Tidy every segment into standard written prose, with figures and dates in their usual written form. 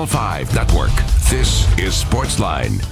Channel 5 Network. This is Sportsline.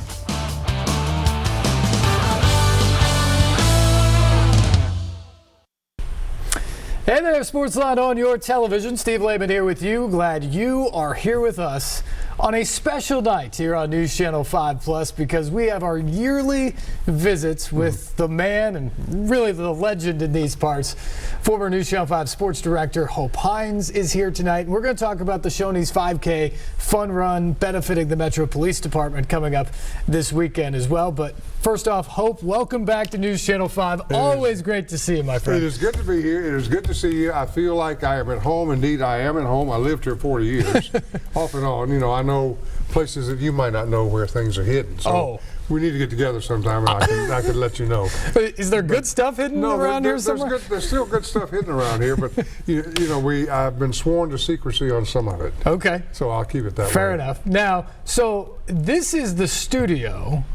Hey there, Sportsline on your television. Steve Lehman here with you. Glad you are here with us on a special night here on News Channel 5 Plus, because we have our yearly visits with the man and really the legend in these parts. Former News Channel 5 Sports Director Hope Hines is here tonight. And we're going to talk about the Shoney's 5K fun run benefiting the Metro Police Department coming up this weekend as well. But first off, Hope, welcome back to News Channel 5. Always great to see you, my friend. It is good to be here. It is good to see you. I feel like I am at home. Indeed, I am at home. I lived here 40 years, off and on. You know, I know places that you might not know where things are hidden. So we need to get together sometime, and I can let you know. Is there good stuff hidden around here somewhere? There's still good stuff hidden around here, but you know, I've been sworn to secrecy on some of it. Okay. So I'll keep it that way. Fair enough. Now, so this is the studio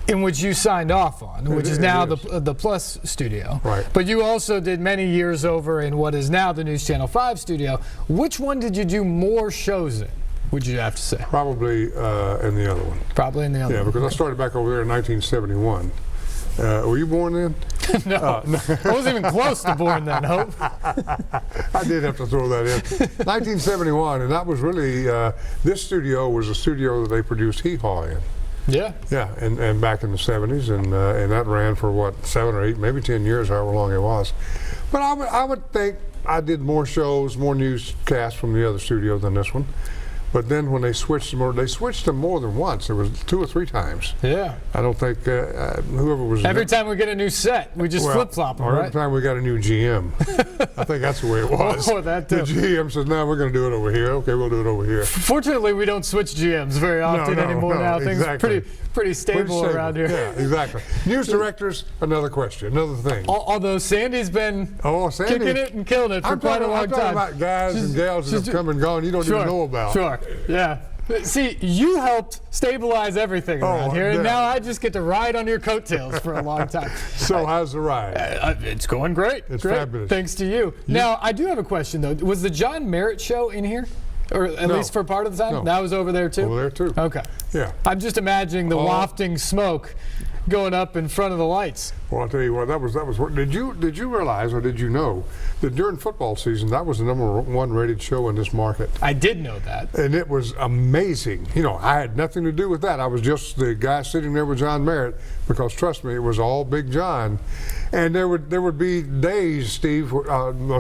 in which you signed off on, which is now the Plus studio. Right. But you also did many years over in what is now the News Channel 5 studio. Which one did you do more shows in, would you have to say? Probably in the other one. Probably in the other one. Yeah, because I started back over there in 1971. Were you born then? No. No. I wasn't even close to born then, Hope. I did have to throw that in. 1971, and that was really, this studio was a studio that they produced Hee Haw in. Yeah. Yeah, and back in the 70s, and that ran for what, 7 or 8, maybe 10 years, however long it was. But I would think I did more shows, more newscasts from the other studio than this one. But then when they switched them more than once. There was 2 or 3 times. Yeah. I don't think whoever was. Every time we get a new set, we just flip-flop them, right? Every time we got a new GM. I think that's the way it was. Oh, that too. The GM says, "No, we're going to do it over here." Okay, we'll do it over here. Fortunately, we don't switch GMs very often anymore now. Things are pretty stable around here. Yeah, exactly. News directors, another question, another thing. Although Sandy's been kicking it and killing it for quite a long time. I'm talking about guys and gals that have come and gone you don't even know about. Sure, yeah. See, you helped stabilize everything around here, and now I just get to ride on your coattails for a long time. So how's the ride? It's going great. It's fabulous. Thanks to you. Now, I do have a question, though. Was the John Merritt show in here? Or at least for part of the time? No. That was over there, too? Over there, too. Okay. Yeah. I'm just imagining the wafting smoke going up in front of the lights. Well, I'll tell you what, that was. Did you realize, or did you know, that during football season, that was the #1 rated show in this market? I did know that. And it was amazing. You know, I had nothing to do with that. I was just the guy sitting there with John Merritt, because trust me, it was all Big John. And there would be days, Steve,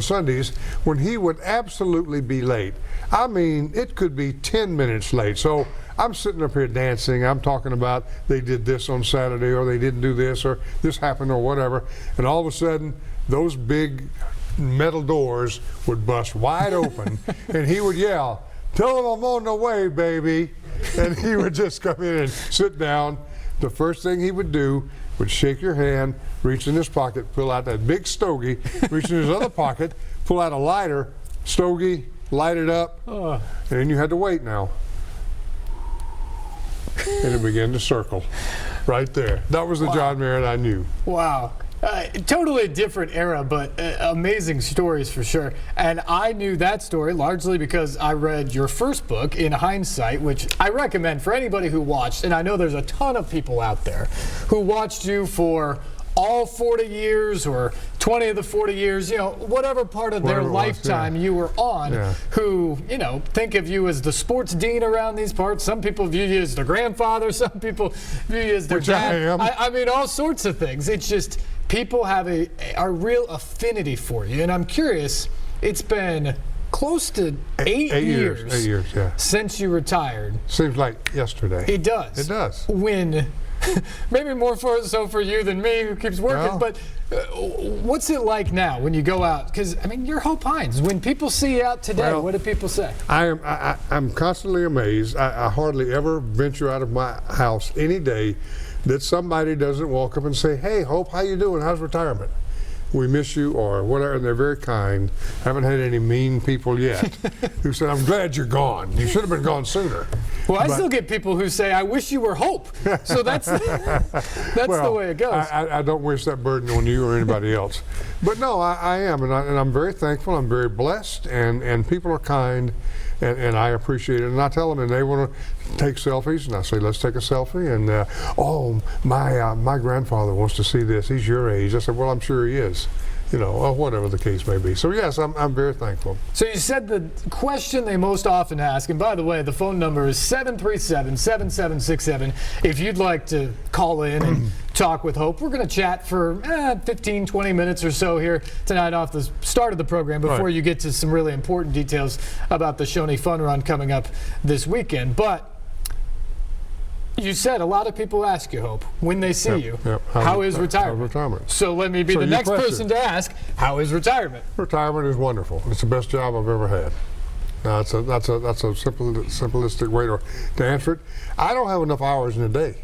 Sundays, when he would absolutely be late. I mean, it could be 10 minutes late. So I'm sitting up here dancing. I'm talking about they did this on Saturday, or they didn't do this, or this happened, or whatever. And all of a sudden, those big metal doors would bust wide open, and he would yell, "Tell them I'm on the way, baby." And he would just come in and sit down. The first thing he would do would shake your hand, reach in his pocket, pull out that big stogie, reach in his other pocket, pull out a lighter, stogie, light it up, and then you had to wait now. And it began to circle right there. That was the John Merritt I knew. Wow. Totally different era, but amazing stories for sure. And I knew that story largely because I read your first book, In Hindsight, which I recommend for anybody who watched. And I know there's a ton of people out there who watched you for all 40 years or 20 of the 40 years, you know, whatever part of their lifetime you were on, who, you know, think of you as the sports dean around these parts. Some people view you as their grandfather. Some people view you as their dad. I am. I mean, all sorts of things. It's just people have a real affinity for you. And I'm curious, it's been close to 8 years. 8 years, yeah. Since you retired. Seems like yesterday. It does. It does. When maybe more so for you than me, who keeps working. But what's it like now when you go out? Because I mean, you're Hope Hines. When people see you out today, what do people say? I'm constantly amazed. I hardly ever venture out of my house any day that somebody doesn't walk up and say, "Hey, Hope, how you doing? How's retirement? We miss you," or whatever. And they're very kind. Haven't had any mean people yet who said, "I'm glad you're gone. You should have been gone sooner." Well, I still get people who say, I wish you were Hope. So that's the way it goes. I don't wish that burden on you or anybody else. But no, I am, and I'm very thankful. I'm very blessed, and people are kind, and I appreciate it. And I tell them, and they want to take selfies, and I say, let's take a selfie. And oh, my grandfather wants to see this. He's your age. I said, well, I'm sure he is. You know, or whatever the case may be. So yes, I'm very thankful. So you said the question they most often ask, and by the way, the phone number is 737-7767. If you'd like to call in and talk with Hope, we're going to chat for 15, 20 minutes or so here tonight off the start of the program before you get to some really important details about the Shoney Fun Run coming up this weekend. But you said a lot of people ask you, Hope, when they see you, how is retirement? How's retirement? So let me be the next person to ask, how is retirement? Retirement is wonderful. It's the best job I've ever had. Now, that's a simplistic way to answer it. I don't have enough hours in a day.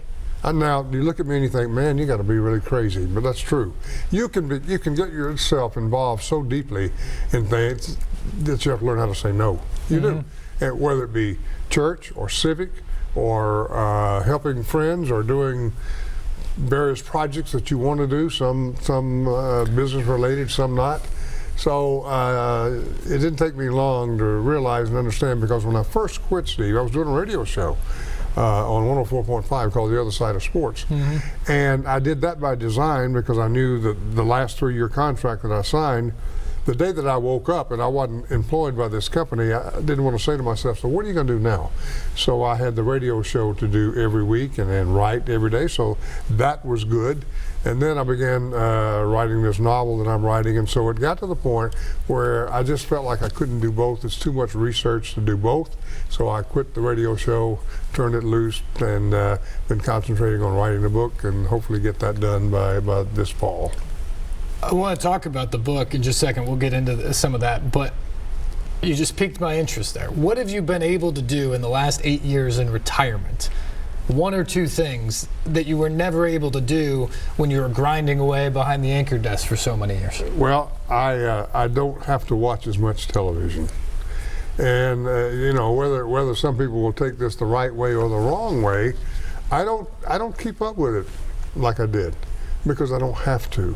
Now you look at me and you think, man, you got to be really crazy, but that's true. You can get yourself involved so deeply in things that you have to learn how to say no. You do, and whether it be church or civic, or helping friends, or doing various projects that you want to do, some business related, some not. So it didn't take me long to realize and understand, because when I first quit, Steve, I was doing a radio show on 104.5 called The Other Side of Sports. And I did that by design, because I knew that the last 3-year contract that I signed, the day that I woke up and I wasn't employed by this company, I didn't want to say to myself, so what are you going to do now? So I had the radio show to do every week and then write every day, so that was good. And then I began writing this novel that I'm writing, and so it got to the point where I just felt like I couldn't do both. It's too much research to do both. So I quit the radio show, turned it loose, and been concentrating on writing the book, and hopefully get that done by this fall. I want to talk about the book in just a second. We'll get into some of that, but you just piqued my interest there. What have you been able to do in the last 8 years in retirement? One or two things that you were never able to do when you were grinding away behind the anchor desk for so many years? Well, I don't have to watch as much television. And you know, whether some people will take this the right way or the wrong way, I don't keep up with it like I did, because I don't have to.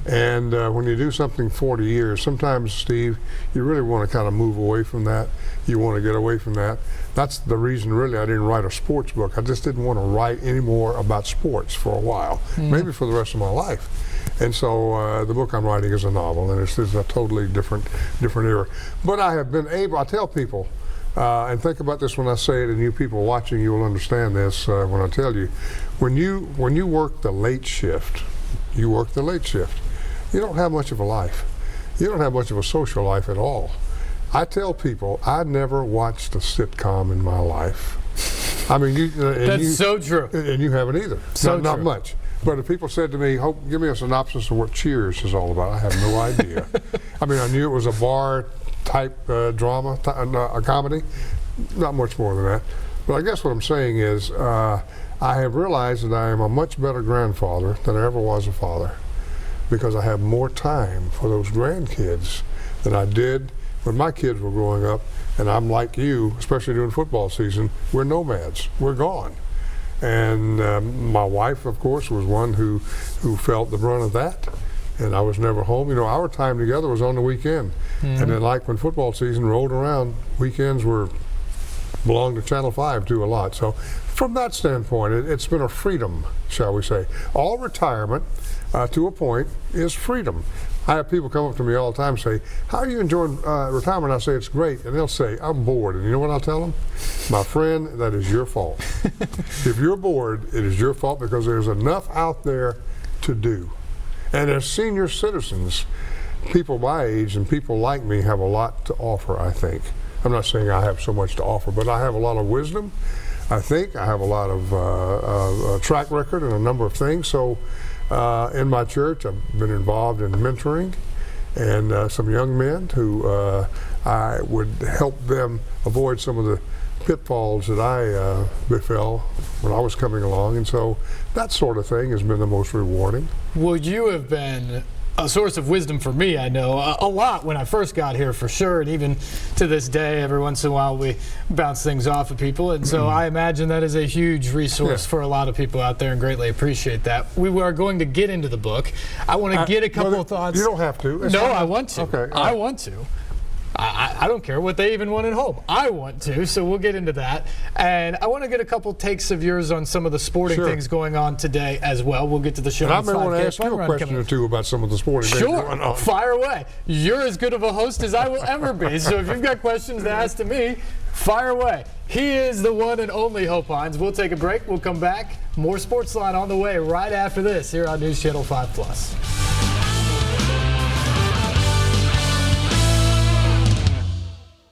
And when you do something 40 years, sometimes, Steve, you really want to kind of move away from that. You want to get away from that. That's the reason, really, I didn't write a sports book. I just didn't want to write any more about sports for a while, maybe for the rest of my life. And so the book I'm writing is a novel, and it's a totally different era. But I have been able, I tell people, and think about this when I say it, and you people watching, you will understand this when I tell you, when you work the late shift, you don't have much of a life. You don't have much of a social life at all. I tell people I never watched a sitcom in my life. I mean, that's so true. And you haven't either. So not much. But if people said to me, Hope, give me a synopsis of what Cheers is all about, I have no idea. I mean, I knew it was a bar type drama, a comedy. Not much more than that. But I guess what I'm saying is, I have realized that I am a much better grandfather than I ever was a father, because I have more time for those grandkids than I did when my kids were growing up. And I'm like you, especially during football season, we're nomads. We're gone. And my wife, of course, was one who felt the brunt of that. And I was never home. You know, our time together was on the weekend. And then, like, when football season rolled around, weekends belonged to Channel 5 too a lot. So from that standpoint, it's been a freedom, shall we say. All retirement, to a point, is freedom. I have people come up to me all the time and say, how are you enjoying retirement? I say, it's great. And they'll say, I'm bored. And you know what I'll tell them? My friend, that is your fault. If you're bored, it is your fault, because there's enough out there to do. And as senior citizens, people my age and people like me have a lot to offer, I think. I'm not saying I have so much to offer, but I have a lot of wisdom. I think I have a lot of track record in a number of things. So in my church, I've been involved in mentoring and some young men who I would help them avoid some of the pitfalls that I befell when I was coming along. And so that sort of thing has been the most rewarding. Well, you have been a source of wisdom for me. I know a lot when I first got here, for sure, and even to this day, every once in a while we bounce things off of people, and so I imagine that is a huge resource for a lot of people out there, and greatly appreciate that. We are going to get into the book. I want to get a couple of thoughts. You don't have to. No, I want to. Okay. I want to. I don't care what they even want at home. I want to, so we'll get into that. And I want to get a couple takes of yours on some of the sporting things going on today as well. We'll get to the show. And I may want to ask you a question or two about some of the sporting things going on. Fire away. You're as good of a host as I will ever be. So if you've got questions to ask to me, fire away. He is the one and only Hope Hines. We'll take a break. We'll come back. More Sportsline on the way right after this here on News Channel 5+.